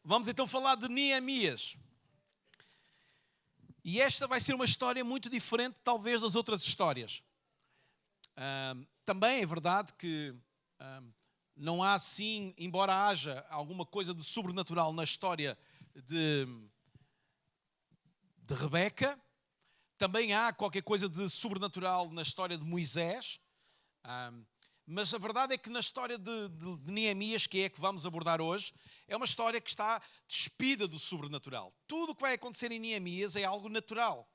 Vamos então falar de Neemias. E esta vai ser uma história muito diferente, talvez, das outras histórias. Também é verdade que não há, sim, embora haja alguma coisa de sobrenatural na história de Rebeca, também há qualquer coisa de sobrenatural na história de Moisés. Mas a verdade é que na história de Neemias, que é a que vamos abordar hoje, é uma história que está despida do sobrenatural. Tudo o que vai acontecer em Neemias é algo natural.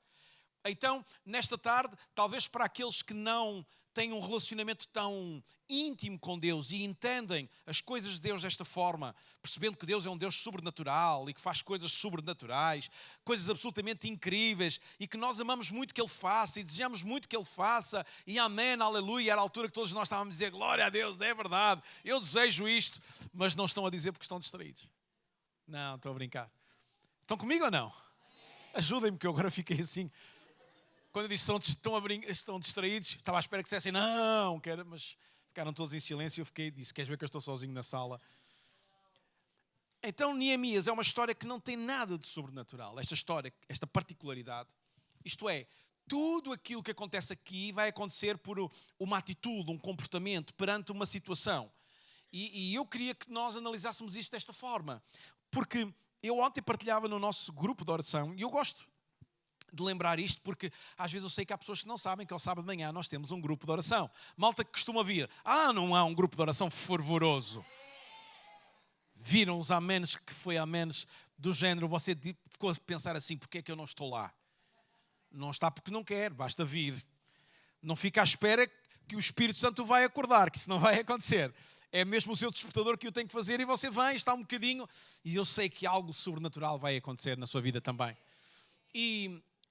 Então, nesta tarde, talvez para aqueles que não têm um relacionamento tão íntimo com Deus e entendem as coisas de Deus desta forma, percebendo que Deus é um Deus sobrenatural e que faz coisas sobrenaturais, coisas absolutamente incríveis e que nós amamos muito que Ele faça e desejamos muito que Ele faça e amém, aleluia, era a altura que todos nós estávamos a dizer glória a Deus, é verdade, eu desejo isto, mas não estão a dizer porque estão distraídos. Não, estou a brincar. Estão comigo ou não? Ajudem-me que eu agora fiquei assim. Quando eu disse estão distraídos, estava à espera que dissessem não, quero, mas ficaram todos em silêncio e eu disse, queres ver que eu estou sozinho na sala? Então Neemias é uma história que não tem nada de sobrenatural, esta história, esta particularidade. Isto é, tudo aquilo que acontece aqui vai acontecer por uma atitude, um comportamento perante uma situação. E eu queria que nós analisássemos isto desta forma, porque eu ontem partilhava no nosso grupo de oração e eu gosto de lembrar isto, porque às vezes eu sei que há pessoas que não sabem que ao sábado de manhã nós temos um grupo de oração. Malta que costuma vir, não há um grupo de oração fervoroso. Viram os amenes que foi amenes do género, você ficou a pensar assim, porque é que eu não estou lá? Não está porque não quer, basta vir. Não fica à espera que o Espírito Santo vai acordar, que isso não vai acontecer. É mesmo o seu despertador que o tem que fazer e você vem, está um bocadinho, e eu sei que algo sobrenatural vai acontecer na sua vida também.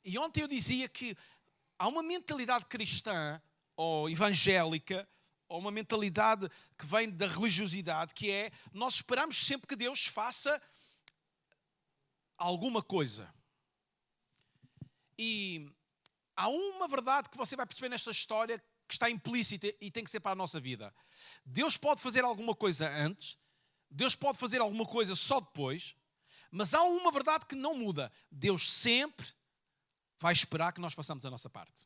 E ontem eu dizia que há uma mentalidade cristã ou evangélica, ou uma mentalidade que vem da religiosidade, que é, nós esperamos sempre que Deus faça alguma coisa. E há uma verdade que você vai perceber nesta história que está implícita e tem que ser para a nossa vida. Deus pode fazer alguma coisa antes, Deus pode fazer alguma coisa só depois, mas há uma verdade que não muda. Deus sempre vai esperar que nós façamos a nossa parte.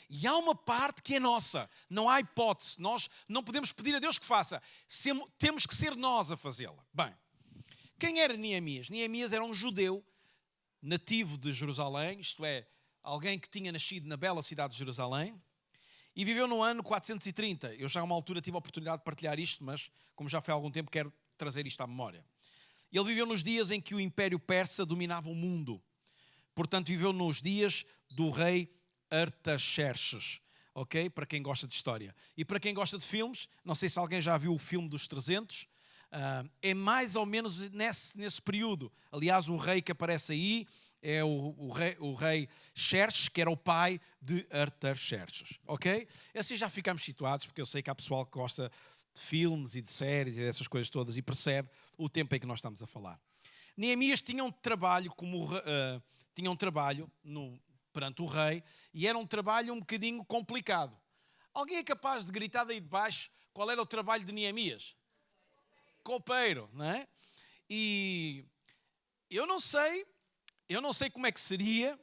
E há uma parte que é nossa. Não há hipótese. Nós não podemos pedir a Deus que faça. Temos que ser nós a fazê-la. Bem, quem era Neemias? Neemias era um judeu nativo de Jerusalém, isto é, alguém que tinha nascido na bela cidade de Jerusalém e viveu no ano 430. Eu já a uma altura tive a oportunidade de partilhar isto, mas como já foi há algum tempo, quero trazer isto à memória. Ele viveu nos dias em que o Império Persa dominava o mundo. Portanto, viveu nos dias do rei Artaxerxes, ok? Para quem gosta de história. E para quem gosta de filmes, não sei se alguém já viu o filme dos 300, é mais ou menos nesse período. Aliás, o rei que aparece aí é o rei Xerxes, que era o pai de Artaxerxes, ok? Assim já ficamos situados, porque eu sei que há pessoal que gosta de filmes e de séries e dessas coisas todas e percebe o tempo em que nós estamos a falar. Neemias tinha um trabalho perante o rei e era um trabalho um bocadinho complicado. Alguém é capaz de gritar daí de baixo qual era o trabalho de Neemias? Copeiro, não é? E eu não sei como é que seria,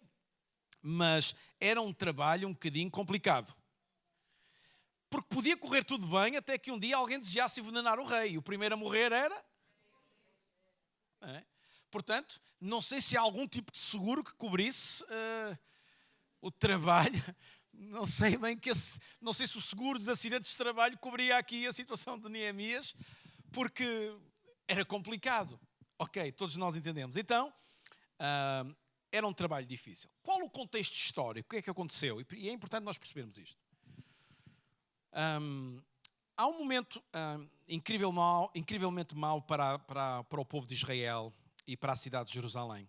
mas era um trabalho um bocadinho complicado. Porque podia correr tudo bem até que um dia alguém desejasse envenenar o rei. E o primeiro a morrer era... Portanto, não sei se há algum tipo de seguro que cobrisse o trabalho. Não sei bem não sei se o seguro de acidentes de trabalho cobria aqui a situação de Neemias, porque era complicado. Ok, todos nós entendemos. Então, era um trabalho difícil. Qual o contexto histórico? O que é que aconteceu? E é importante nós percebermos isto. Há um momento incrivelmente mau para o povo de Israel e para a cidade de Jerusalém.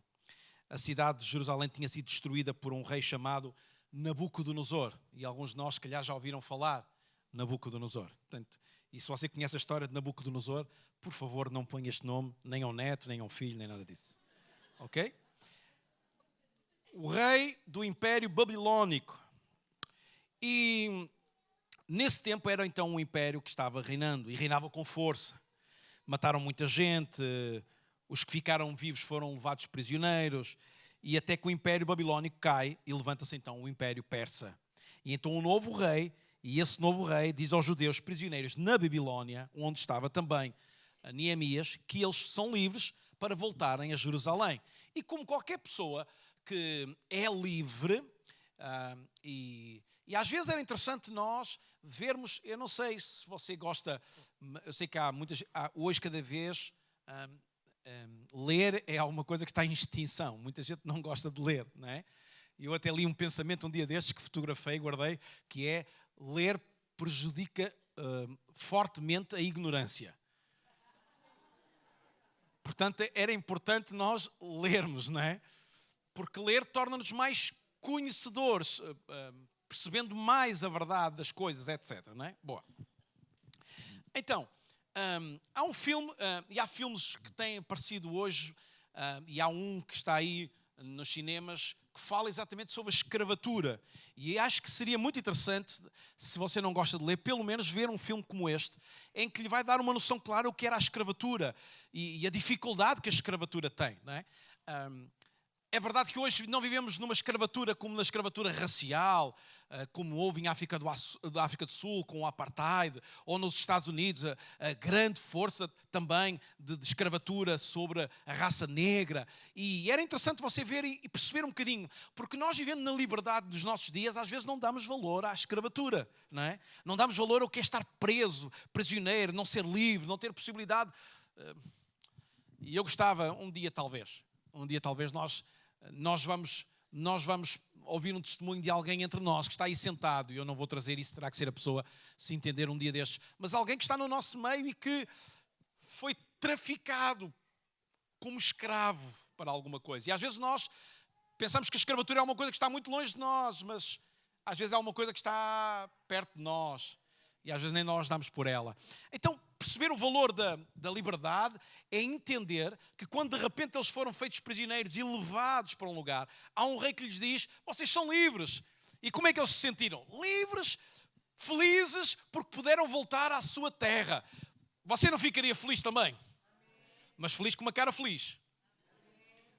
A cidade de Jerusalém tinha sido destruída por um rei chamado Nabucodonosor. E alguns de nós, se calhar, já ouviram falar Nabucodonosor. Portanto, e se você conhece a história de Nabucodonosor, por favor, não ponha este nome nem ao neto, nem ao filho, nem nada disso. Ok? O rei do Império Babilônico. E nesse tempo era então um império que estava reinando e reinava com força. Mataram muita gente, os que ficaram vivos foram levados prisioneiros, e até que o Império Babilónico cai e levanta-se então o Império Persa. E então um novo rei, e esse novo rei diz aos judeus prisioneiros na Babilónia, onde estava também Neemias, que eles são livres para voltarem a Jerusalém. E como qualquer pessoa que é livre, e às vezes era interessante nós vermos, eu não sei se você gosta, eu sei que há hoje cada vez ler é alguma coisa que está em extinção, muita gente não gosta de ler, não é? Eu até li um pensamento um dia destes que fotografei e guardei, que é: ler prejudica fortemente a ignorância. Portanto, era importante nós lermos, não é? Porque ler torna-nos mais conhecedores, percebendo mais a verdade das coisas, etc. Não é? Boa. Então, há um filme, e há filmes que têm aparecido hoje, e há um que está aí nos cinemas, que fala exatamente sobre a escravatura. E acho que seria muito interessante, se você não gosta de ler, pelo menos ver um filme como este, em que lhe vai dar uma noção clara do que era a escravatura e a dificuldade que a escravatura tem. Não é? É verdade que hoje não vivemos numa escravatura como na escravatura racial, como houve em África do Sul, com o Apartheid, ou nos Estados Unidos, a grande força também de escravatura sobre a raça negra. E era interessante você ver e perceber um bocadinho, porque nós vivendo na liberdade dos nossos dias, às vezes não damos valor à escravatura, não é? Não damos valor ao que é estar preso, prisioneiro, não ser livre, não ter possibilidade. E eu gostava, um dia talvez nós vamos ouvir um testemunho de alguém entre nós que está aí sentado, e eu não vou trazer isso, terá que ser a pessoa se entender um dia destes, mas alguém que está no nosso meio e que foi traficado como escravo para alguma coisa. E às vezes nós pensamos que a escravatura é uma coisa que está muito longe de nós, mas às vezes é uma coisa que está perto de nós, e às vezes nem nós damos por ela. Então, perceber o valor da liberdade é entender que quando de repente eles foram feitos prisioneiros e levados para um lugar, há um rei que lhes diz: vocês são livres. E como é que eles se sentiram? Livres, felizes, porque puderam voltar à sua terra. Você não ficaria feliz também? Mas feliz com uma cara feliz.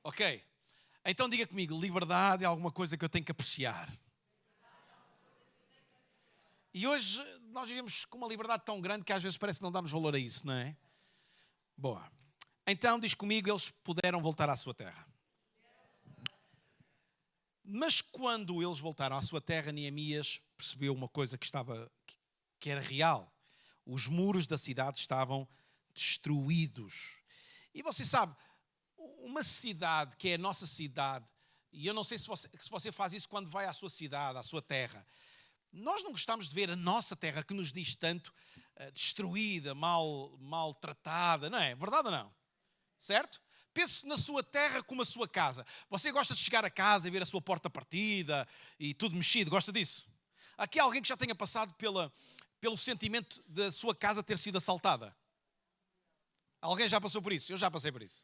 Ok. Então diga comigo, liberdade é alguma coisa que eu tenho que apreciar. E hoje nós vivemos com uma liberdade tão grande que às vezes parece que não damos valor a isso, não é? Boa. Então, diz comigo, eles puderam voltar à sua terra. Mas quando eles voltaram à sua terra, Neemias percebeu uma coisa que era real. Os muros da cidade estavam destruídos. E você sabe, uma cidade que é a nossa cidade, e eu não sei se você faz isso quando vai à sua cidade, à sua terra. Nós não gostamos de ver a nossa terra, que nos diz tanto, destruída, maltratada, não é? Verdade ou não? Certo? Pense na sua terra como a sua casa. Você gosta de chegar a casa e ver a sua porta partida e tudo mexido, gosta disso? Aqui há alguém que já tenha passado pelo sentimento da sua casa ter sido assaltada? Alguém já passou por isso? Eu já passei por isso.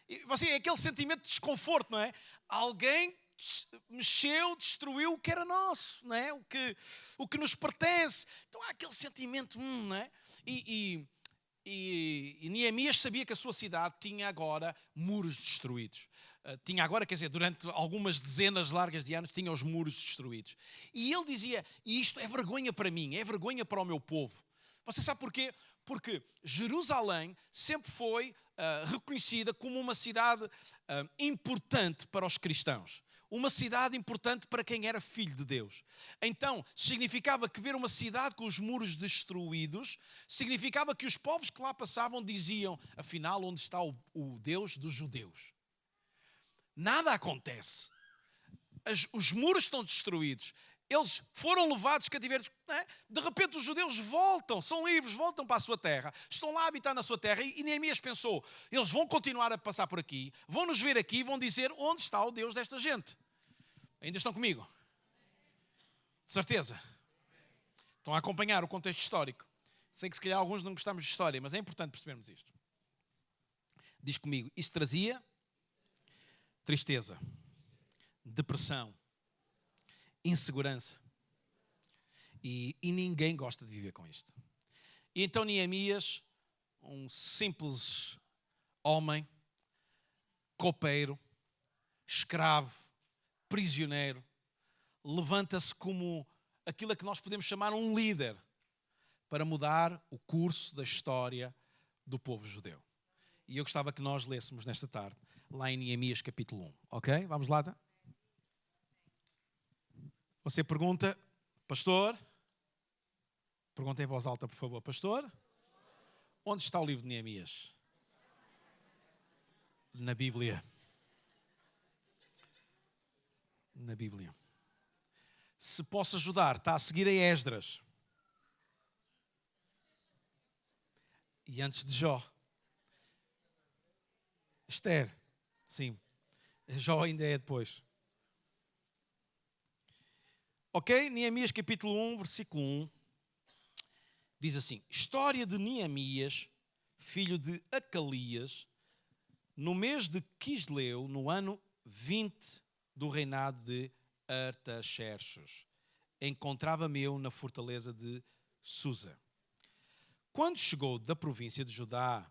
E você, é aquele sentimento de desconforto, não é? Alguém mexeu, destruiu o que era nosso, não é? O que nos pertence. Então há aquele sentimento, não é? E Neemias sabia que a sua cidade tinha agora muros destruídos. Tinha agora, quer dizer, durante algumas dezenas largas de anos, tinha os muros destruídos. E ele dizia: e isto é vergonha para mim, é vergonha para o meu povo. Você sabe porquê? Porque Jerusalém sempre foi reconhecida como uma cidade importante para os cristãos. Uma cidade importante para quem era filho de Deus. Então, significava que ver uma cidade com os muros destruídos, significava que os povos que lá passavam diziam: afinal, onde está o Deus dos judeus? Nada acontece. Os muros estão destruídos. Eles foram levados cativeiros. De repente os judeus voltam, são livres, voltam para a sua terra, estão lá a habitar na sua terra. E Neemias pensou: eles vão continuar a passar por aqui, vão nos ver aqui, vão dizer: onde está o Deus desta gente? Ainda estão comigo? De certeza? Estão a acompanhar o contexto histórico. Sei que se calhar alguns não gostamos de história, mas é importante percebermos isto. Diz comigo: isso trazia tristeza, depressão, insegurança. E ninguém gosta de viver com isto. E então Neemias, um simples homem, copeiro, escravo, prisioneiro, levanta-se como aquilo a que nós podemos chamar um líder para mudar o curso da história do povo judeu. E eu gostava que nós lêssemos nesta tarde, lá em Neemias capítulo 1. Ok? Vamos lá? Tá? Você pergunta, pastor? Pergunta em voz alta, por favor. Pastor? Onde está o livro de Neemias? Na Bíblia. Na Bíblia. Se posso ajudar, está a seguir a Esdras. E antes de Jó. Esther. Sim. Jó ainda é depois. Ok? Neemias capítulo 1, versículo 1. Diz assim. História de Neemias, filho de Acalias, no mês de Quisleu, no ano 20 do reinado de Artaxerxes. Encontrava-me eu na fortaleza de Susa. Quando chegou da província de Judá,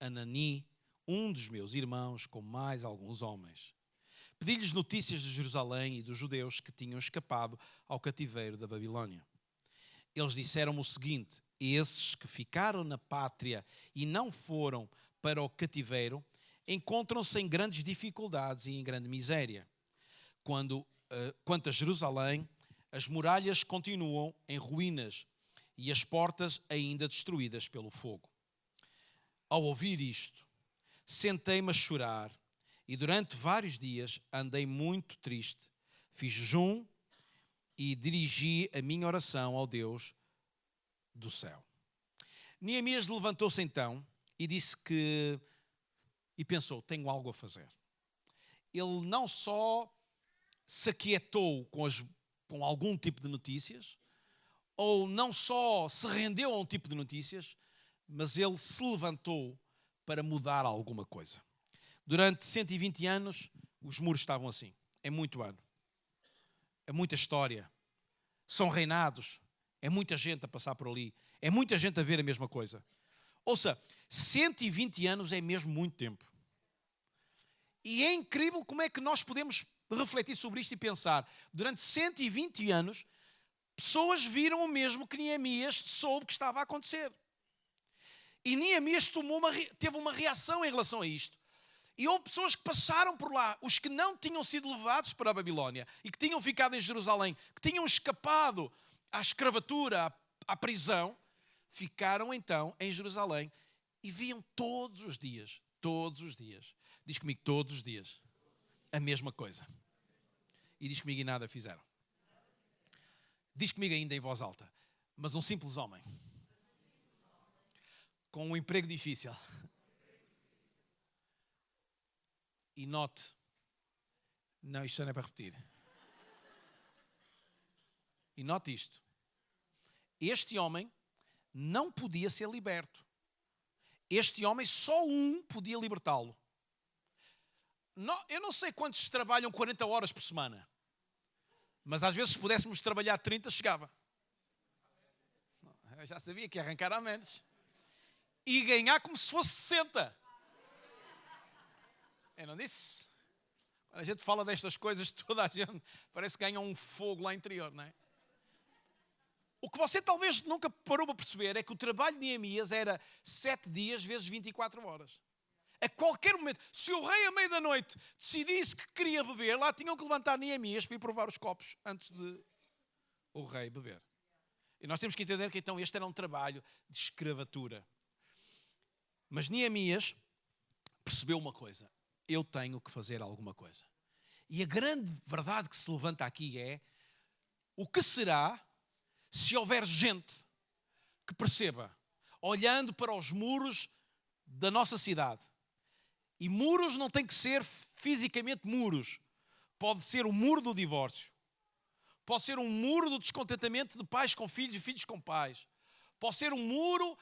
Anani, um dos meus irmãos, com mais alguns homens, pedi-lhes notícias de Jerusalém e dos judeus que tinham escapado ao cativeiro da Babilônia. Eles disseram-me o seguinte: esses que ficaram na pátria e não foram para o cativeiro encontram-se em grandes dificuldades e em grande miséria. Quanto a Jerusalém, as muralhas continuam em ruínas e as portas ainda destruídas pelo fogo. Ao ouvir isto, sentei-me a chorar e durante vários dias andei muito triste. Fiz jejum e dirigi a minha oração ao Deus do céu. Neemias levantou-se então e pensou, tenho algo a fazer. Ele não só se aquietou com algum tipo de notícias, ou não só se rendeu a um tipo de notícias, mas ele se levantou para mudar alguma coisa. Durante 120 anos, os muros estavam assim. É muito ano. É muita história. São reinados. É muita gente a passar por ali. É muita gente a ver a mesma coisa. Ouça, 120 anos é mesmo muito tempo. E é incrível como é que nós podemos refletir sobre isto e pensar. Durante 120 anos, pessoas viram o mesmo que Neemias soube que estava a acontecer. E Neemias teve uma reação em relação a isto. E houve pessoas que passaram por lá, os que não tinham sido levados para a Babilónia e que tinham ficado em Jerusalém, que tinham escapado à escravatura, à prisão, ficaram então em Jerusalém e viam todos os dias, diz comigo, todos os dias, a mesma coisa. E diz comigo, e nada fizeram. Diz comigo ainda em voz alta, mas um simples homem, com um emprego difícil. E note, não, isto não é para repetir. E note isto. Este homem não podia ser liberto. Este homem, só um podia libertá-lo. Eu não sei quantos trabalham 40 horas por semana. Mas às vezes, se pudéssemos trabalhar 30, chegava. Eu já sabia que ia arrancar a menos. E ganhar como se fosse 60. Eu não disse? Quando a gente fala destas coisas, toda a gente parece que ganha um fogo lá interior, não é? O que você talvez nunca parou para perceber é que o trabalho de Neemias era 7 dias vezes 24 horas. A qualquer momento, se o rei à meia da noite decidisse que queria beber, lá tinham que levantar Neemias para ir provar os copos antes de o rei beber. E nós temos que entender que então este era um trabalho de escravatura. Mas Neemias percebeu uma coisa. Eu tenho que fazer alguma coisa. E a grande verdade que se levanta aqui é: o que será se houver gente que perceba, olhando para os muros da nossa cidade, e muros não tem que ser fisicamente muros, pode ser o muro do divórcio, pode ser um muro do descontentamento de pais com filhos e filhos com pais, pode ser um muro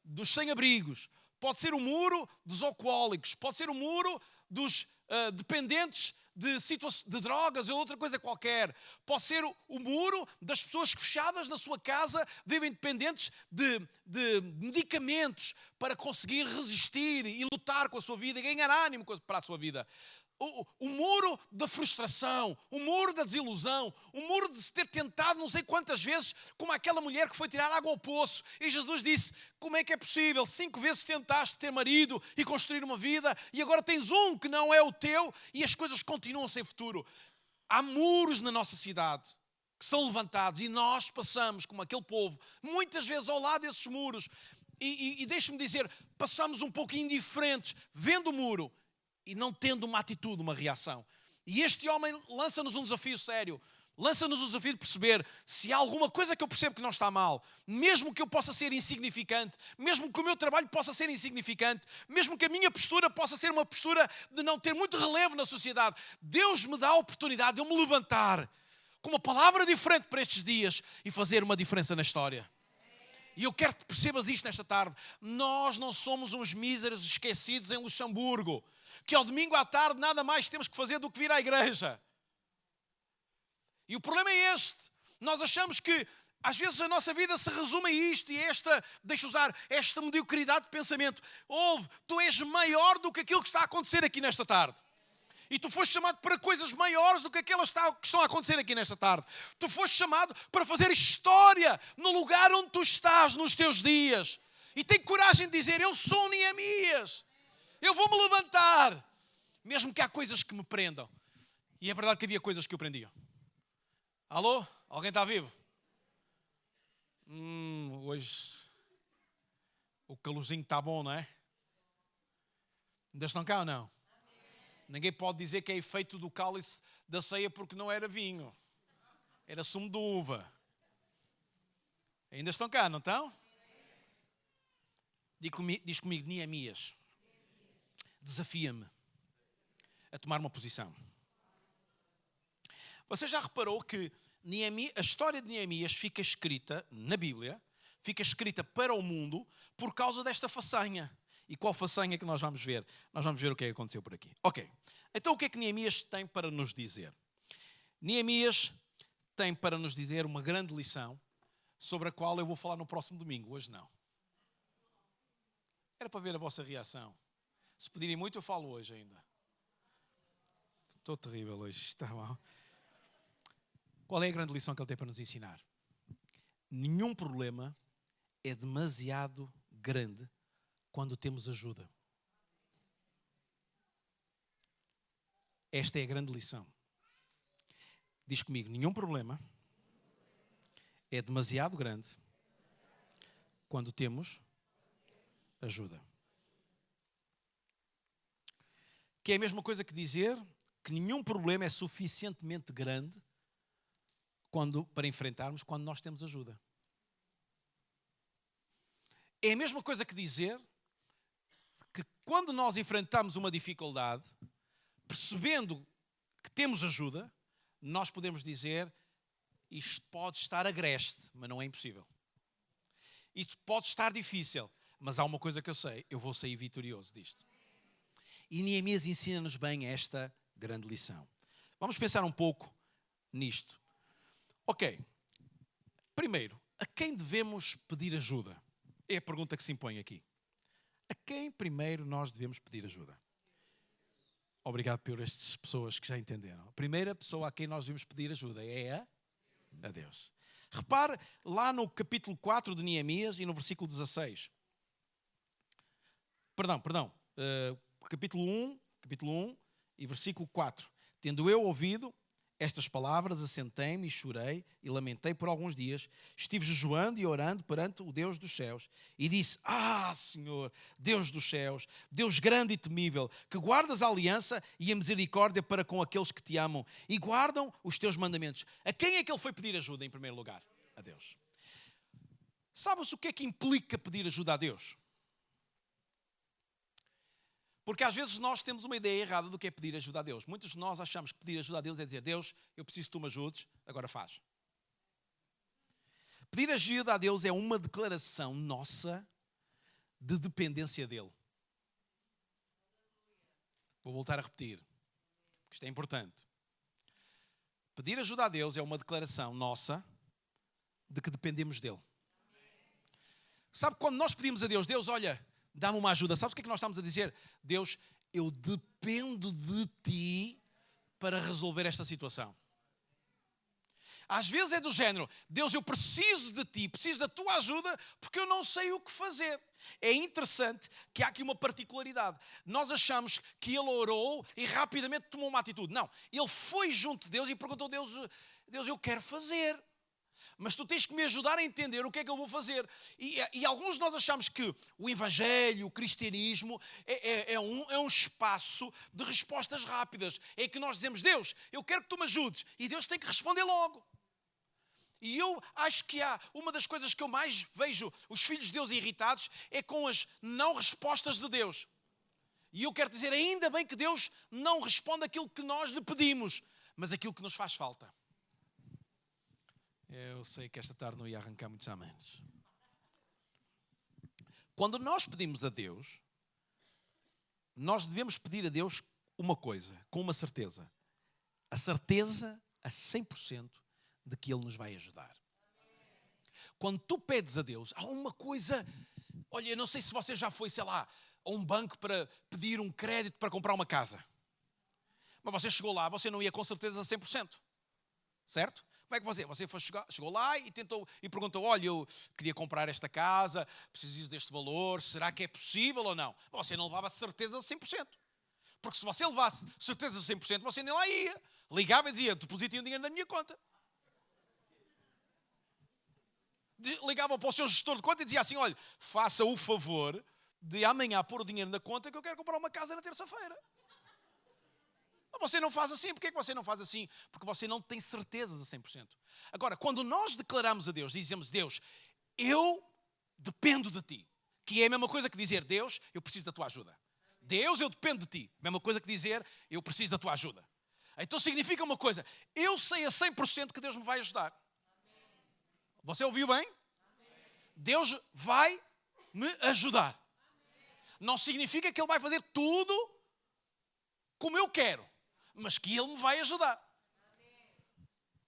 dos sem-abrigos, pode ser o muro dos alcoólicos, pode ser o muro dos dependentes de drogas ou outra coisa qualquer. Pode ser o muro das pessoas que fechadas na sua casa vivem dependentes de medicamentos para conseguir resistir e lutar com a sua vida e ganhar ânimo para a sua vida. O muro da frustração, o muro da desilusão, o muro de se ter tentado não sei quantas vezes, como aquela mulher que foi tirar água ao poço. E Jesus disse, como é que é possível? 5 vezes tentaste ter marido e construir uma vida e agora tens um que não é o teu e as coisas continuam sem futuro. Há muros na nossa cidade que são levantados e nós passamos, como aquele povo, muitas vezes ao lado desses muros. E deixe-me dizer, passamos um pouco indiferentes, vendo o muro, e não tendo uma atitude, uma reação. E este homem lança-nos um desafio sério. Lança-nos o desafio de perceber se há alguma coisa que eu percebo que não está mal, mesmo que eu possa ser insignificante, mesmo que o meu trabalho possa ser insignificante, mesmo que a minha postura possa ser uma postura de não ter muito relevo na sociedade, Deus me dá a oportunidade de eu me levantar com uma palavra diferente para estes dias e fazer uma diferença na história. E eu quero que percebas isto nesta tarde. Nós não somos uns míseros esquecidos em Luxemburgo, que ao domingo à tarde nada mais temos que fazer do que vir à igreja. E o problema é este. Nós achamos que às vezes a nossa vida se resume a isto e esta mediocridade de pensamento. Tu és maior do que aquilo que está a acontecer aqui nesta tarde. E tu foste chamado para coisas maiores do que aquelas que estão a acontecer aqui nesta tarde. Tu foste chamado para fazer história no lugar onde tu estás nos teus dias. E tem coragem de dizer, eu sou Neemias. Eu vou-me levantar. Mesmo que há coisas que me prendam. E é verdade que havia coisas que o prendiam. Alô? Alguém está vivo? Hoje o calorzinho está bom, não é? Ainda estão cá ou não? Ninguém pode dizer que é efeito do cálice da ceia porque não era vinho. Era sumo de uva. Ainda estão cá, não estão? Diz comigo, Neemias. Desafia-me a tomar uma posição. Você já reparou que a história de Neemias fica escrita na Bíblia, fica escrita para o mundo por causa desta façanha. E qual façanha que nós vamos ver? Nós vamos ver o que é que aconteceu por aqui. Ok, então o que é que Neemias tem para nos dizer? Neemias tem para nos dizer uma grande lição sobre a qual eu vou falar no próximo domingo, hoje não. Era para ver a vossa reação. Se pedirem muito, eu falo hoje ainda. Estou terrível hoje, está mal. Qual é a grande lição que ele tem para nos ensinar? Nenhum problema é demasiado grande quando temos ajuda. Esta é a grande lição. Diz comigo, nenhum problema é demasiado grande quando temos ajuda. Que é a mesma coisa que dizer que nenhum problema é suficientemente grande para enfrentarmos quando nós temos ajuda. É a mesma coisa que dizer que quando nós enfrentamos uma dificuldade, percebendo que temos ajuda, nós podemos dizer, isto pode estar agreste, mas não é impossível. Isto pode estar difícil, mas há uma coisa que eu sei, eu vou sair vitorioso disto. E Neemias ensina-nos bem esta grande lição. Vamos pensar um pouco nisto. Ok, primeiro, a quem devemos pedir ajuda? É a pergunta que se impõe aqui. A quem primeiro nós devemos pedir ajuda? Obrigado por estas pessoas que já entenderam. A primeira pessoa a quem nós devemos pedir ajuda é a Deus. Repare lá no capítulo 4 de Neemias e no versículo 16. Capítulo 1 e versículo 4. Tendo eu ouvido estas palavras, assentei-me e chorei e lamentei por alguns dias. Estive jejuando e orando perante o Deus dos céus. E disse, Senhor, Deus dos céus, Deus grande e temível, que guardas a aliança e a misericórdia para com aqueles que te amam e guardam os teus mandamentos. A quem é que ele foi pedir ajuda em primeiro lugar? A Deus. Sabe-se o que é que implica pedir ajuda a Deus? Porque às vezes nós temos uma ideia errada do que é pedir ajuda a Deus. Muitos de nós achamos que pedir ajuda a Deus é dizer, Deus, eu preciso que tu me ajudes, agora faz. Pedir ajuda a Deus é uma declaração nossa de dependência dele. Vou voltar a repetir, Isto é importante. Pedir ajuda a Deus é uma declaração nossa de que dependemos dele. Sabe, quando nós pedimos a Deus, Deus, olha, dá-me uma ajuda. Sabes o que é que nós estamos a dizer? Deus, eu dependo de ti para resolver esta situação. Às vezes é do género, Deus, eu preciso de ti, preciso da tua ajuda, porque eu não sei o que fazer. É interessante que há aqui uma particularidade. Nós achamos que ele orou e rapidamente tomou uma atitude. Não, ele foi junto de Deus e perguntou a Deus, Deus, eu quero fazer. Mas tu tens que me ajudar a entender o que é que eu vou fazer. E alguns de nós achamos que o Evangelho, o cristianismo, é um espaço de respostas rápidas. É que nós dizemos, Deus, eu quero que tu me ajudes. E Deus tem que responder logo. E eu acho que há uma das coisas que eu mais vejo os filhos de Deus irritados é com as não respostas de Deus. E eu quero dizer, ainda bem que Deus não responde aquilo que nós lhe pedimos, mas aquilo que nos faz falta. Eu sei que esta tarde não ia arrancar muitos amenes. Quando nós pedimos a Deus, nós devemos pedir a Deus uma coisa, com uma certeza. A certeza a 100% de que Ele nos vai ajudar. Quando tu pedes a Deus, há uma coisa... Olha, eu não sei se você já foi, sei lá, a um banco para pedir um crédito para comprar uma casa. Mas você chegou lá, você não ia com certeza a 100%. Certo? Como é que você chegou lá e perguntou, olha, eu queria comprar esta casa, preciso deste valor, será que é possível ou não? Você não levava certeza a 100%. Porque se você levasse certeza a 100%, você nem lá ia. Ligava e dizia, depositem o dinheiro na minha conta. Ligava para o seu gestor de conta e dizia assim, olha, faça o favor de amanhã pôr o dinheiro na conta que eu quero comprar uma casa na terça-feira. Mas você não faz assim. Porquê que você não faz assim? Porque você não tem certezas a 100%. Agora, quando nós declaramos a Deus, dizemos, Deus, eu dependo de ti. Que é a mesma coisa que dizer, Deus, eu preciso da tua ajuda. Deus, eu dependo de ti. A mesma coisa que dizer, eu preciso da tua ajuda. Então significa uma coisa, eu sei a 100% que Deus me vai ajudar. Você ouviu bem? Deus vai me ajudar. Não significa que Ele vai fazer tudo como eu quero, mas que Ele me vai ajudar.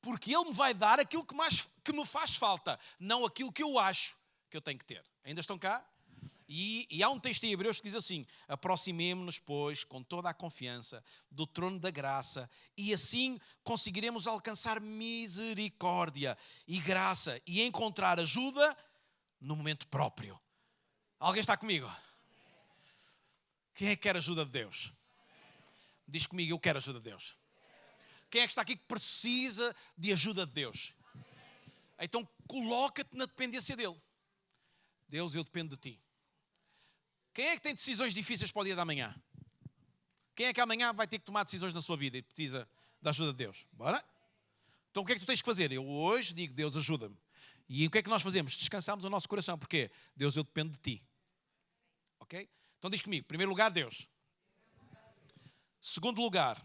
Porque Ele me vai dar aquilo que me faz falta, não aquilo que eu acho que eu tenho que ter. Ainda estão cá? E há um texto em Hebreus que diz assim, aproximemo-nos, pois, com toda a confiança do trono da graça e assim conseguiremos alcançar misericórdia e graça e encontrar ajuda no momento próprio. Alguém está comigo? Quem é que quer ajuda de Deus? Diz comigo, eu quero ajuda de Deus. Quem é que está aqui que precisa de ajuda de Deus? Então coloca-te na dependência dEle. Deus, eu dependo de Ti. Quem é que tem decisões difíceis para o dia da manhã? Quem é que amanhã vai ter que tomar decisões na sua vida e precisa da ajuda de Deus? Bora? Então o que é que tu tens que fazer? Eu hoje digo, Deus, ajuda-me. E o que é que nós fazemos? Descansamos o nosso coração. Porquê? Deus, eu dependo de Ti. Ok? Então diz comigo, primeiro lugar, Deus. Segundo lugar,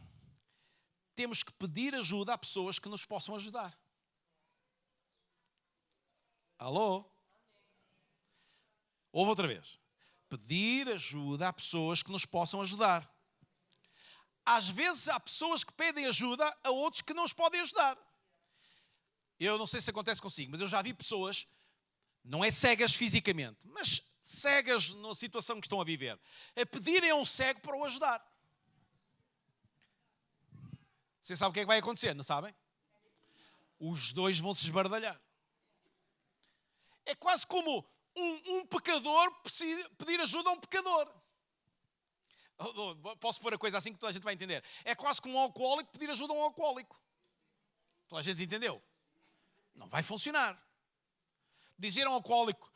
temos que pedir ajuda a pessoas que nos possam ajudar. Alô? Ouve outra vez. Pedir ajuda a pessoas que nos possam ajudar. Às vezes há pessoas que pedem ajuda a outros que não os podem ajudar. Eu não sei se acontece consigo, mas eu já vi pessoas, não é cegas fisicamente, mas cegas na situação que estão a viver, a pedirem a um cego para o ajudar. Você sabe o que é que vai acontecer, não sabem? Os dois vão se esbardalhar. É quase como um pecador pedir ajuda a um pecador. Posso pôr a coisa assim que toda a gente vai entender. É quase como um alcoólico pedir ajuda a um alcoólico. Toda a gente entendeu? Não vai funcionar. Dizer a um alcoólico,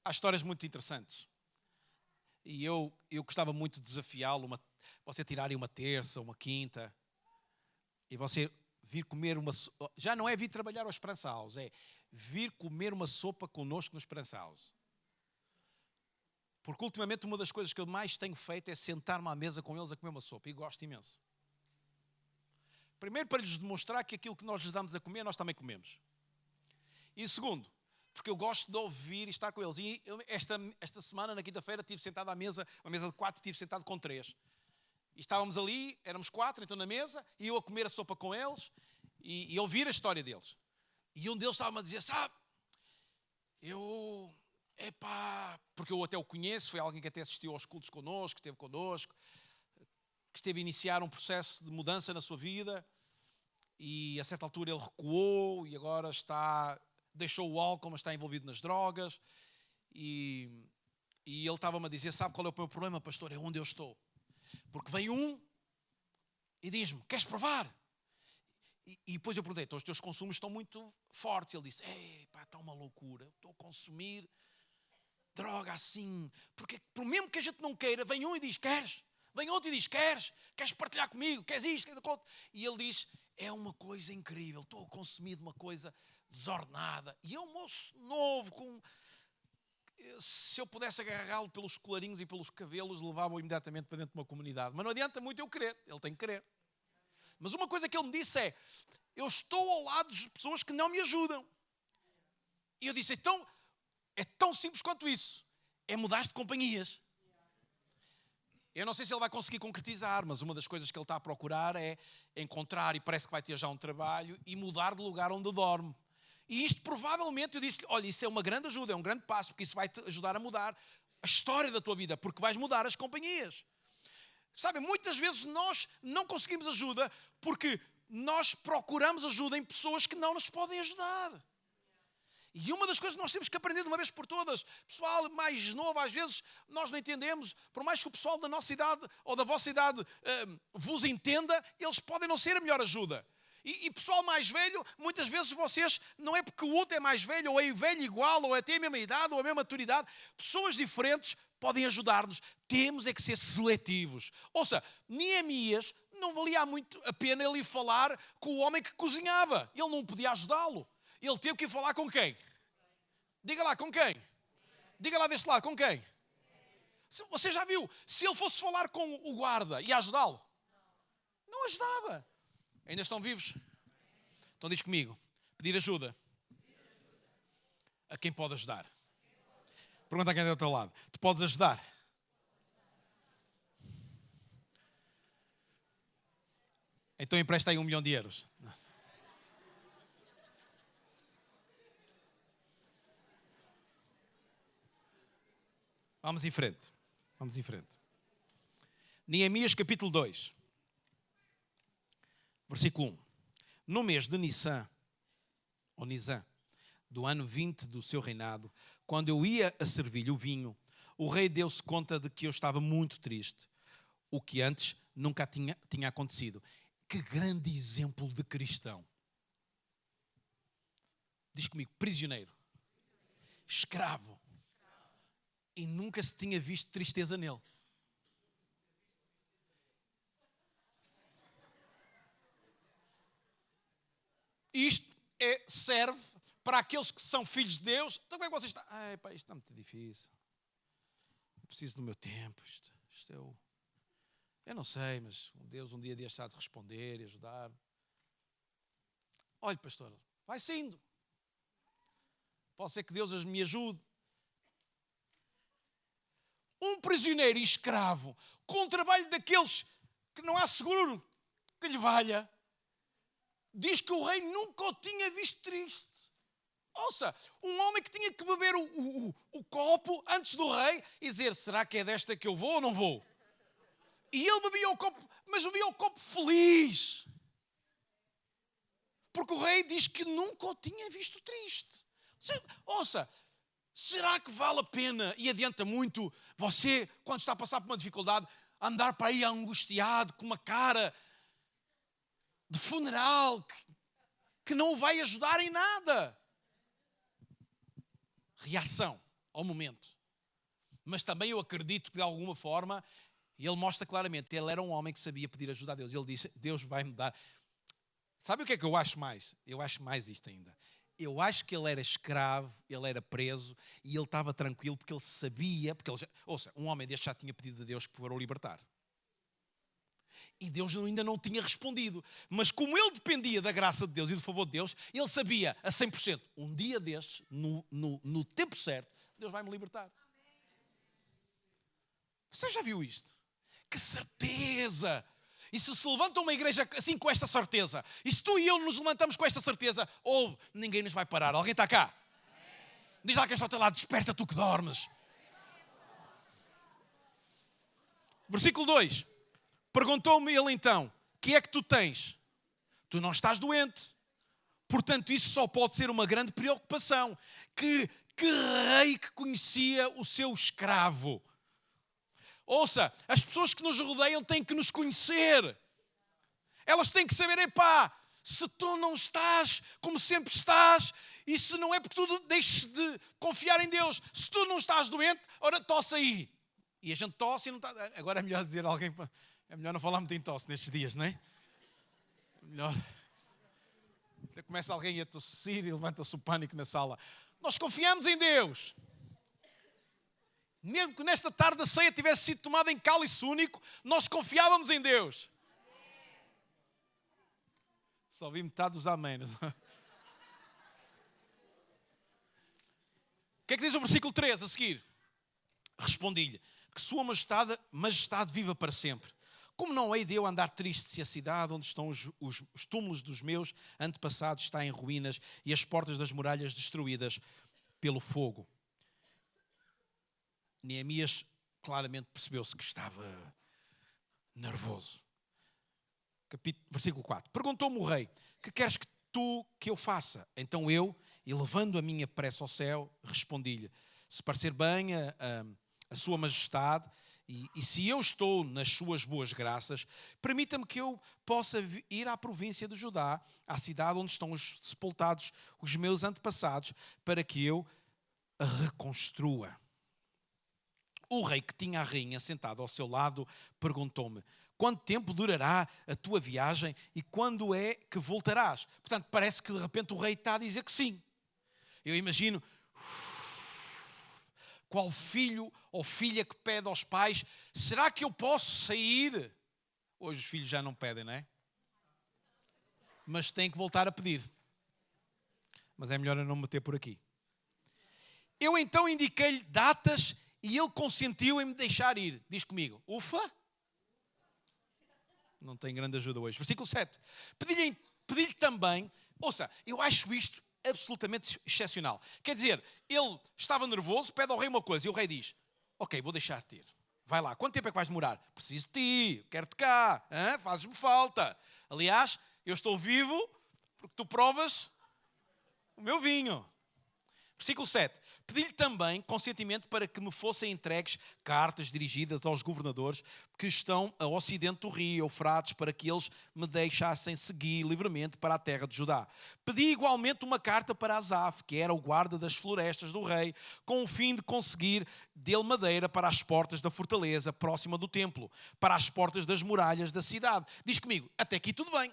há histórias muito interessantes. E eu gostava muito de desafiá-lo, você tirarem uma terça, uma quinta, e você vir comer já não é vir trabalhar ao Esperança House, é vir comer uma sopa connosco no Esperança House. Porque ultimamente uma das coisas que eu mais tenho feito é sentar-me à mesa com eles a comer uma sopa, e gosto imenso. Primeiro, para lhes demonstrar que aquilo que nós lhes damos a comer, nós também comemos. E segundo, porque eu gosto de ouvir e estar com eles. E esta semana, na quinta-feira, estive sentado à mesa, uma mesa de 4, estive sentado com 3. E estávamos ali, éramos 4, então na mesa, e eu a comer a sopa com eles e ouvir a história deles. E um deles estava-me a dizer, sabe, porque eu até o conheço, foi alguém que até assistiu aos cultos connosco, que esteve connosco, que esteve a iniciar um processo de mudança na sua vida, e a certa altura ele recuou e agora deixou o álcool, mas está envolvido nas drogas. E ele estava-me a dizer, sabe qual é o meu problema, pastor? É onde eu estou. Porque vem um e diz-me, queres provar? E depois eu perguntei, então os teus consumos estão muito fortes. Ele disse, está uma loucura, estou a consumir droga assim. Porque por mesmo que a gente não queira, vem um e diz, queres? Vem outro e diz, queres partilhar comigo? Queres isto? Queres aquilo? E ele diz, é uma coisa incrível, estou a consumir de uma coisa desordenada. E é um moço novo, se eu pudesse agarrá-lo pelos colarinhos e pelos cabelos, levava-o imediatamente para dentro de uma comunidade. Mas não adianta muito eu querer, ele tem que querer. Mas uma coisa que ele me disse é, eu estou ao lado de pessoas que não me ajudam. E eu disse, então, é tão simples quanto isso. É mudar de companhias. Eu não sei se ele vai conseguir concretizar, mas uma das coisas que ele está a procurar é encontrar, e parece que vai ter já um trabalho, e mudar de lugar onde dorme. E isto provavelmente, eu disse-lhe, olha, isso é uma grande ajuda, é um grande passo, porque isso vai te ajudar a mudar a história da tua vida, porque vais mudar as companhias. Sabe, muitas vezes nós não conseguimos ajuda porque nós procuramos ajuda em pessoas que não nos podem ajudar. E uma das coisas que nós temos que aprender de uma vez por todas, pessoal mais novo, às vezes nós não entendemos, por mais que o pessoal da nossa idade ou da vossa idade vos entenda, eles podem não ser a melhor ajuda. E pessoal mais velho, muitas vezes vocês, não é porque o outro é mais velho, ou é velho igual, ou tem a mesma idade, ou a mesma maturidade, pessoas diferentes podem ajudar-nos. Temos é que ser seletivos. Ouça, Neemias não valia muito a pena ele ir falar com o homem que cozinhava. Ele não podia ajudá-lo. Ele teve que ir falar com quem? Diga lá, com quem? Diga lá deste lado, com quem? Você já viu? Se ele fosse falar com o guarda e ajudá-lo? Não ajudava. Ainda estão vivos? Então diz comigo. Pedir ajuda. A quem pode ajudar. Pergunta a quem é do teu lado. Tu podes ajudar? Então empresta aí 1 milhão de euros. Vamos em frente. Vamos em frente. Neemias capítulo 2. Versículo 1. No mês de Nissan, ou Nisan, do ano 20 do seu reinado, quando eu ia a servir-lhe o vinho, o rei deu-se conta de que eu estava muito triste, o que antes nunca tinha acontecido. Que grande exemplo de cristão. Diz comigo, prisioneiro, escravo, e nunca se tinha visto tristeza nele. Isto serve para aqueles que são filhos de Deus. Então como é que vocês estão? Isto está muito difícil. Eu preciso do meu tempo. Eu não sei, mas Deus um dia deixar de responder e ajudar. Olha, pastor, vai sendo. Pode ser que Deus me ajude. Um prisioneiro e escravo, com o trabalho daqueles que não há seguro que lhe valha, diz que o rei nunca o tinha visto triste. Ouça, um homem que tinha que beber o copo antes do rei e dizer, será que é desta que eu vou ou não vou? E ele bebia o copo, mas bebia o copo feliz. Porque o rei diz que nunca o tinha visto triste. Ouça, será que vale a pena e adianta muito você, quando está a passar por uma dificuldade, andar para aí angustiado, com uma cara de funeral, que não o vai ajudar em nada? Reação ao momento. Mas também eu acredito que de alguma forma, ele mostra claramente, ele era um homem que sabia pedir ajuda a Deus. Ele disse, Deus vai me dar. Sabe o que é que eu acho mais? Eu acho mais isto ainda. Eu acho que ele era escravo, ele era preso e ele estava tranquilo porque ele sabia, ouça, um homem deste já tinha pedido a Deus para o libertar. E Deus ainda não tinha respondido. Mas como ele dependia da graça de Deus e do favor de Deus, ele sabia a 100%, um dia destes, no tempo certo, Deus vai me libertar. Você já viu isto? Que certeza! E se levanta uma igreja assim com esta certeza, e se tu e eu nos levantamos com esta certeza, ninguém nos vai parar. Alguém está cá? Diz lá quem está ao teu lado, desperta tu que dormes. Versículo 2. Perguntou-me ele então, que é que tu tens? Tu não estás doente. Portanto, isso só pode ser uma grande preocupação. Que rei que conhecia o seu escravo? Ouça, as pessoas que nos rodeiam têm que nos conhecer. Elas têm que saber, se tu não estás como sempre estás, isso não é porque tu deixes de confiar em Deus. Se tu não estás doente, ora tosse aí. E a gente tosse e não está... Agora é melhor dizer a alguém... É melhor não falar muito em tosse nestes dias, não é? Melhor... Começa alguém a tossir e levanta-se o pânico na sala. Nós confiamos em Deus. Mesmo que nesta tarde a ceia tivesse sido tomada em cálice único, nós confiávamos em Deus. Só vi metade dos amém. O que é que diz o versículo 3 a seguir? Respondi-lhe, que sua majestade viva para sempre. Como não hei de eu andar triste se a cidade onde estão os túmulos dos meus antepassados está em ruínas e as portas das muralhas destruídas pelo fogo? Neemias claramente percebeu-se que estava nervoso. Versículo 4. Perguntou-me o rei, que queres que eu faça? Então eu, elevando a minha prece ao céu, respondi-lhe, se parecer bem a sua majestade, e se eu estou nas suas boas graças, permita-me que eu possa ir à província de Judá, à cidade onde estão sepultados os meus antepassados, para que eu a reconstrua. O rei, que tinha a rainha sentada ao seu lado, perguntou-me, quanto tempo durará a tua viagem e quando é que voltarás? Portanto, parece que de repente o rei está a dizer que sim. Eu imagino, qual filho ou filha que pede aos pais, será que eu posso sair? Hoje os filhos já não pedem, não é? Mas têm que voltar a pedir. Mas é melhor eu não me meter por aqui. Eu então indiquei-lhe datas e ele consentiu em me deixar ir. Diz comigo, ufa! Não tem grande ajuda hoje. Versículo 7. Pedi-lhe também, ouça, eu acho isto absolutamente excepcional. Quer dizer, ele estava nervoso, pede ao rei uma coisa e o rei diz, ok, vou deixar-te ir. Vai lá, quanto tempo é que vais demorar? Preciso de ti, quero-te cá, fazes-me falta. Aliás, eu estou vivo porque tu provas o meu vinho. Versículo 7. Pedi-lhe também consentimento para que me fossem entregues cartas dirigidas aos governadores que estão ao ocidente do rio Eufrates, para que eles me deixassem seguir livremente para a terra de Judá. Pedi igualmente uma carta para Asaf, que era o guarda das florestas do rei, com o fim de conseguir dele madeira para as portas da fortaleza próxima do templo, para as portas das muralhas da cidade. Diz comigo, até aqui tudo bem.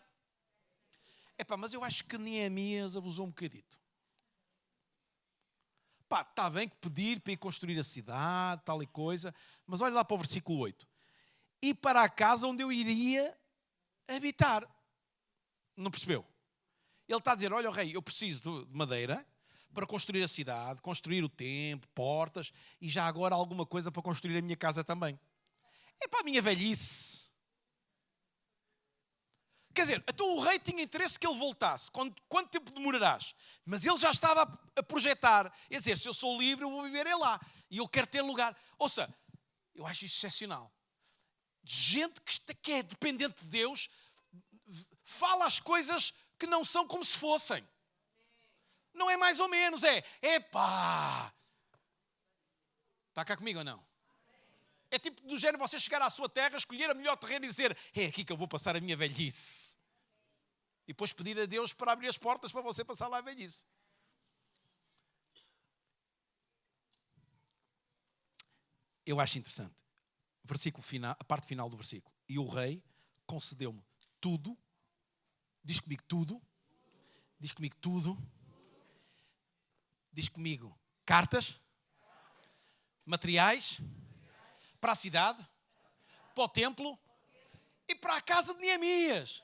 Mas eu acho que Neemias abusou um bocadito. Está bem que pedir para ir construir a cidade, tal e coisa, mas olha lá para o versículo 8. E para a casa onde eu iria habitar. Não percebeu? Ele está a dizer, olha, rei, eu preciso de madeira para construir a cidade, construir o templo, portas, e já agora alguma coisa para construir a minha casa também. É para a minha velhice. Quer dizer, então o rei tinha interesse que ele voltasse. Quanto tempo demorarás? Mas ele já estava a projetar. É dizer, se eu sou livre, eu vou viver lá. E eu quero ter lugar. Ouça, eu acho isso excepcional. Gente que é dependente de Deus, fala as coisas que não são como se fossem. Não é mais ou menos, Está cá comigo ou não? É tipo do género você chegar à sua terra, escolher a melhor terreno e dizer, é aqui que eu vou passar a minha velhice. E depois pedir a Deus para abrir as portas para você passar lá a velhice. Eu acho interessante. Versículo final, a parte final do versículo. E o rei concedeu-me tudo. Diz comigo tudo. Diz comigo tudo. Diz comigo cartas, materiais, para a cidade, para o templo e para a casa de Neemias.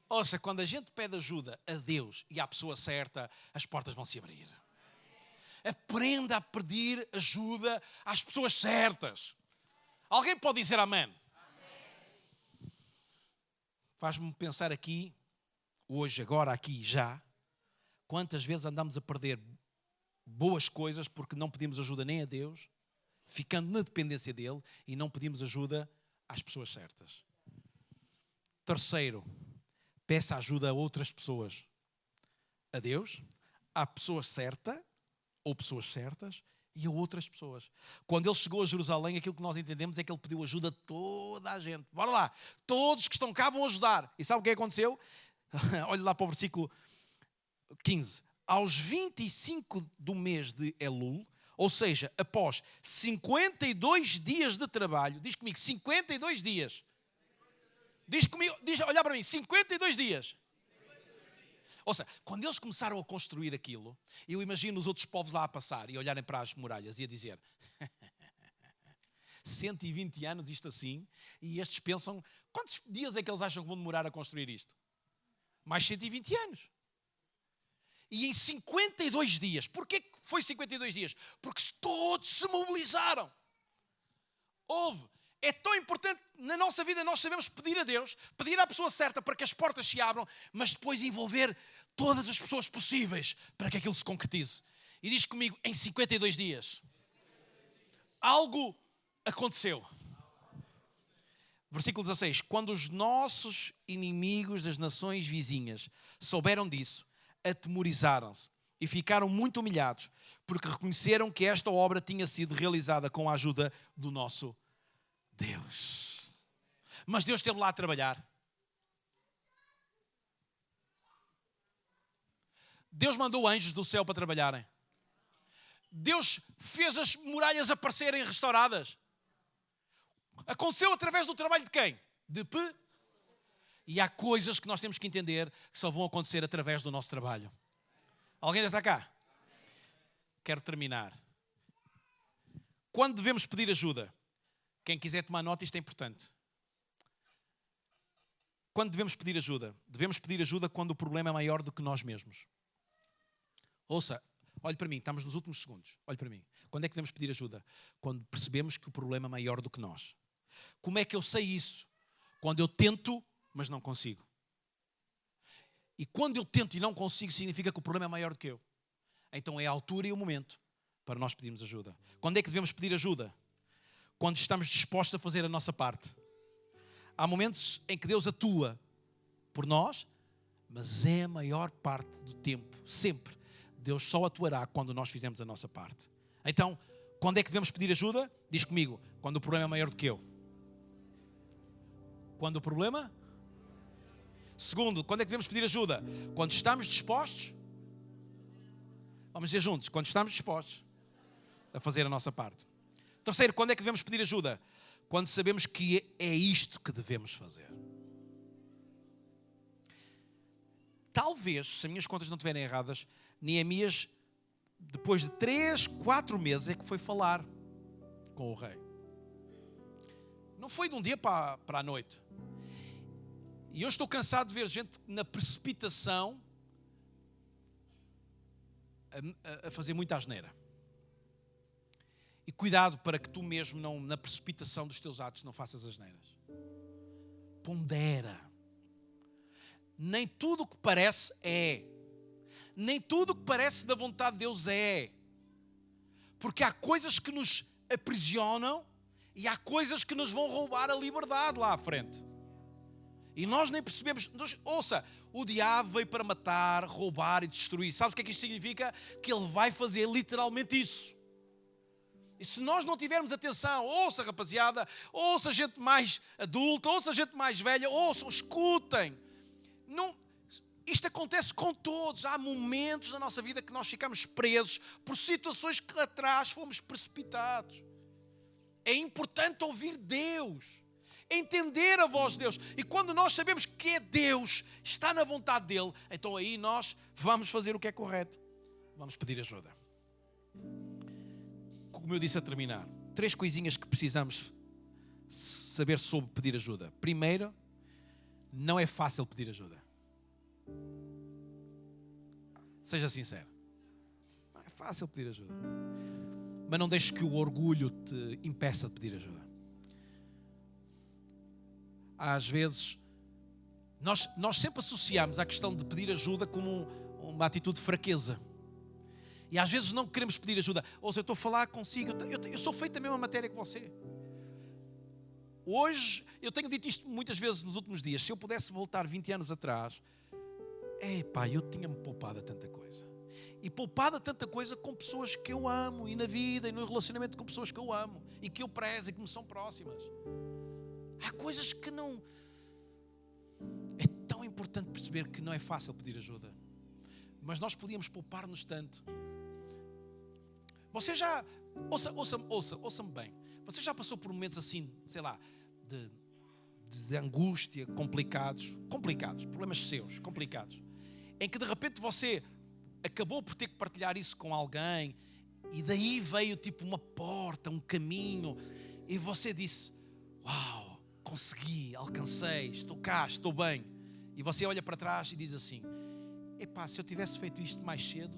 Ouça, quando a gente pede ajuda a Deus e à pessoa certa, as portas vão se abrir. Aprenda a pedir ajuda às pessoas certas. Alguém pode dizer amém? Faz-me pensar aqui, hoje, agora, aqui, já, quantas vezes andamos a perder boas coisas porque não pedimos ajuda nem a Deus, ficando na dependência dele, e não pedimos ajuda às pessoas certas. Terceiro, peça ajuda a outras pessoas. A Deus, à pessoa certa, ou pessoas certas, e a outras pessoas. Quando ele chegou a Jerusalém, aquilo que nós entendemos é que ele pediu ajuda a toda a gente. Bora lá, todos que estão cá vão ajudar. E sabe o que aconteceu? Olha lá para o versículo 15. Aos 25 do mês de Elul, ou seja, após 52 dias de trabalho, diz comigo, 52 dias. Diz comigo, olha para mim, 52 dias. Ou seja, quando eles começaram a construir aquilo, eu imagino os outros povos lá a passar e olharem para as muralhas e a dizer 120 anos isto assim, e estes pensam, quantos dias é que eles acham que vão demorar a construir isto? Mais 120 anos. E em 52 dias, porquê que foi 52 dias? Porque todos se mobilizaram. É tão importante na nossa vida nós sabemos pedir a Deus, pedir à pessoa certa para que as portas se abram, mas depois envolver todas as pessoas possíveis para que aquilo se concretize. E diz comigo, em 52 dias, algo aconteceu. Versículo 16. Quando os nossos inimigos das nações vizinhas souberam disso, atemorizaram-se e ficaram muito humilhados, porque reconheceram que esta obra tinha sido realizada com a ajuda do nosso Deus. Mas Deus esteve lá a trabalhar. Deus mandou anjos do céu para trabalharem. Deus fez as muralhas aparecerem restauradas. Aconteceu através do trabalho de quem? E há coisas que nós temos que entender que só vão acontecer através do nosso trabalho. Alguém já está cá? Quero terminar. Quando devemos pedir ajuda? Quem quiser tomar nota, isto é importante. Quando devemos pedir ajuda? Devemos pedir ajuda quando o problema é maior do que nós mesmos. Ouça, olhe para mim, estamos nos últimos segundos. Olhe para mim. Quando é que devemos pedir ajuda? Quando percebemos que o problema é maior do que nós. Como é que eu sei isso? Quando eu tento, mas não consigo. E quando eu tento e não consigo, significa que o problema é maior do que eu. Então é a altura e o momento para nós pedirmos ajuda. Quando é que devemos pedir ajuda? Quando estamos dispostos a fazer a nossa parte. Há momentos em que Deus atua por nós, mas é a maior parte do tempo, sempre. Deus só atuará quando nós fizermos a nossa parte. Então, quando é que devemos pedir ajuda? Diz comigo, quando o problema é maior do que eu. Quando o problema? Segundo, quando é que devemos pedir ajuda? Quando estamos dispostos? Vamos dizer juntos, quando estamos dispostos a fazer a nossa parte. Terceiro, quando é que devemos pedir ajuda? Quando sabemos que é isto que devemos fazer. Talvez, se as minhas contas não estiverem erradas, Neemias, depois de 3, 4 meses, é que foi falar com o rei. Não foi de um dia para a noite. E eu estou cansado de ver gente na precipitação a fazer muita asneira. E cuidado para que tu mesmo, não, na precipitação dos teus atos, não faças asneiras. Pondera. Nem tudo o que parece é. Nem tudo o que parece da vontade de Deus é. Porque há coisas que nos aprisionam e há coisas que nos vão roubar a liberdade lá à frente. E nós nem percebemos. Ouça, o diabo veio para matar, roubar e destruir. Sabes o que é que isto significa? Que ele vai fazer literalmente isso. E se nós não tivermos atenção, ouça rapaziada, ouça gente mais adulta, ouça gente mais velha, ouçam, escutem. Não, isto acontece com todos. Há momentos na nossa vida que nós ficamos presos por situações que atrás fomos precipitados. É importante ouvir Deus, entender a voz de Deus. E quando nós sabemos que é Deus, está na vontade dEle, então aí nós vamos fazer o que é correto. Vamos pedir ajuda. Como eu disse a terminar, 3 coisinhas que precisamos saber sobre pedir ajuda. Primeiro, não é fácil pedir ajuda. Seja sincero. Não é fácil pedir ajuda. Mas não deixes que o orgulho te impeça de pedir ajuda. Às vezes, nós sempre associamos a questão de pedir ajuda como uma atitude de fraqueza. E às vezes não queremos pedir ajuda. Ou seja, eu estou a falar consigo, eu sou feito da mesma matéria que você. Hoje, eu tenho dito isto muitas vezes nos últimos dias, se eu pudesse voltar 20 anos atrás, eu tinha-me poupado a tanta coisa. E poupado a tanta coisa com pessoas que eu amo, e na vida, e no relacionamento com pessoas que eu amo, e que eu prezo, e que me são próximas. Há coisas que não... É tão importante perceber que não é fácil pedir ajuda. Mas nós podíamos poupar-nos tanto. Você já... Ouça-me bem. Você já passou por momentos assim, sei lá, de angústia, complicados, problemas seus, complicados, em que de repente você acabou por ter que partilhar isso com alguém e daí veio tipo uma porta, um caminho e você disse, uau, consegui, alcancei, estou cá, estou bem. E você olha para trás e diz assim, se eu tivesse feito isto mais cedo,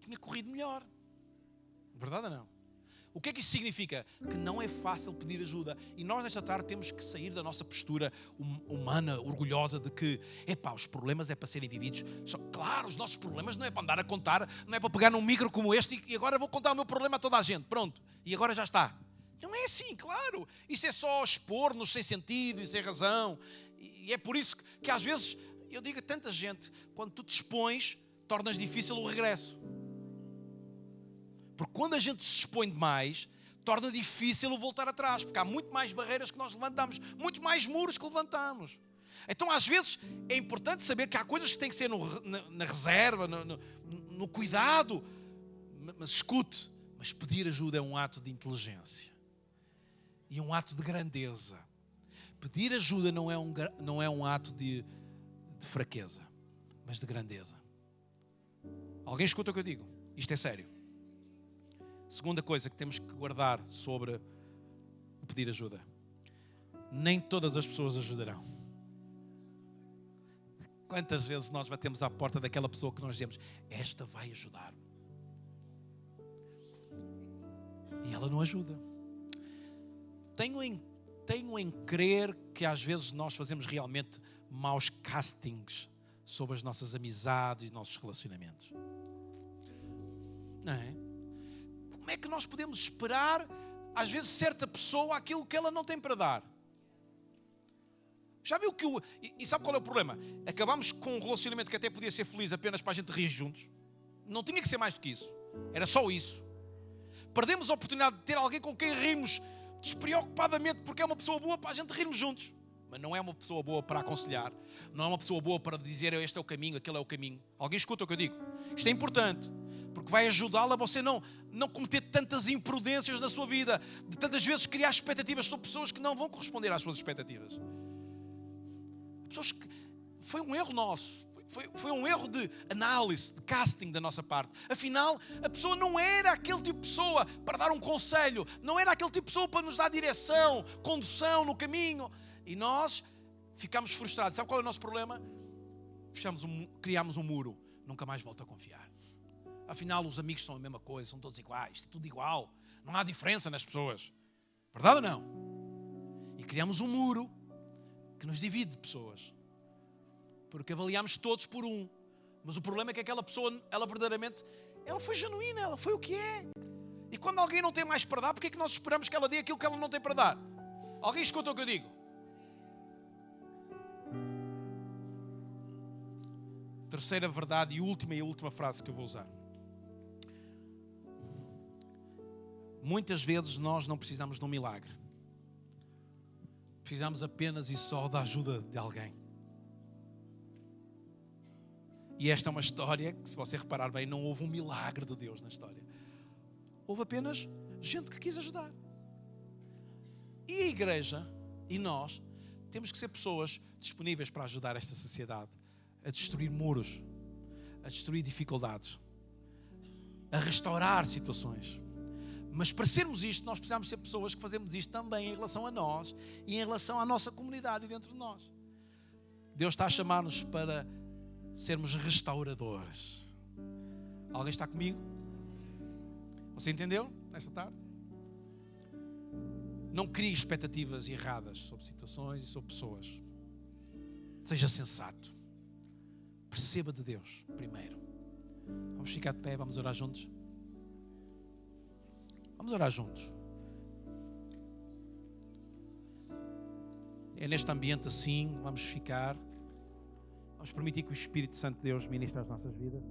tinha corrido melhor. Verdade ou não? O que é que isso significa? Que não é fácil pedir ajuda. E nós nesta tarde temos que sair da nossa postura humana, orgulhosa de que, os problemas é para serem vividos. Claro, os nossos problemas não é para andar a contar, não é para pegar num micro como este e agora vou contar o meu problema a toda a gente. Pronto. E agora já está. Não é assim, claro. Isso é só expor-nos sem sentido e sem razão. E é por isso que às vezes, eu digo a tanta gente, quando tu te expões, tornas difícil o regresso. Porque quando a gente se expõe demais, torna difícil o voltar atrás. Porque há muito mais barreiras que nós levantamos, muitos mais muros que levantamos. Então, às vezes, é importante saber que há coisas que têm que ser na reserva, no cuidado. Mas escute, mas pedir ajuda é um ato de inteligência. E um ato de grandeza. Pedir ajuda não é um ato de fraqueza, mas de grandeza. Alguém escuta o que eu digo? Isto é sério. Segunda coisa que temos que guardar sobre o pedir ajuda. Nem todas as pessoas ajudarão. Quantas vezes nós batemos à porta daquela pessoa que nós dizemos, esta vai ajudar. E ela não ajuda. Tenho em crer que às vezes nós fazemos realmente maus castings sobre as nossas amizades e nossos relacionamentos. Não é? Como é que nós podemos esperar, às vezes, certa pessoa aquilo que ela não tem para dar? Já viu que E sabe qual é o problema? Acabamos com um relacionamento que até podia ser feliz apenas para a gente rir juntos. Não tinha que ser mais do que isso. Era só isso. Perdemos a oportunidade de ter alguém com quem rimos despreocupadamente porque é uma pessoa boa para a gente rirmos juntos. Mas não é uma pessoa boa para aconselhar. Não é uma pessoa boa para dizer este é o caminho, aquele é o caminho. Alguém escuta o que eu digo? Isto é importante. Porque vai ajudá-la a você não cometer tantas imprudências na sua vida. De tantas vezes criar expectativas sobre pessoas que não vão corresponder às suas expectativas. Pessoas que... Foi um erro nosso. Foi um erro de análise, de casting da nossa parte. Afinal, a pessoa não era aquele tipo de pessoa para dar um conselho. Não era aquele tipo de pessoa para nos dar direção, condução no caminho. E nós ficamos frustrados. Sabe qual é o nosso problema? Criámos um muro. Nunca mais volto a confiar. Afinal, os amigos são a mesma coisa, são todos iguais, é tudo igual. Não há diferença nas pessoas. Verdade ou não? E criamos um muro que nos divide de pessoas. Porque avaliamos todos por um. Mas o problema é que aquela pessoa, ela verdadeiramente, ela foi genuína, ela foi o que é. E quando alguém não tem mais para dar, porque é que nós esperamos que ela dê aquilo que ela não tem para dar? Alguém escuta o que eu digo? Terceira verdade e última frase que eu vou usar. Muitas vezes nós não precisamos de um milagre. Precisamos apenas e só da ajuda de alguém. E esta é uma história que, se você reparar bem, não houve um milagre de Deus na história. Houve apenas gente que quis ajudar. E a igreja, e nós, temos que ser pessoas disponíveis para ajudar esta sociedade a destruir muros, a destruir dificuldades, a restaurar situações. Mas para sermos isto, nós precisamos ser pessoas que fazemos isto também em relação a nós e em relação à nossa comunidade e dentro de nós. Deus está a chamar-nos para sermos restauradores. Alguém está comigo? Você entendeu nesta tarde? Não crie expectativas erradas sobre situações e sobre pessoas. Seja sensato. Perceba de Deus primeiro. Vamos ficar de pé, vamos orar juntos. Vamos orar juntos. É neste ambiente assim, vamos ficar. Vamos permitir que o Espírito Santo de Deus ministre as nossas vidas.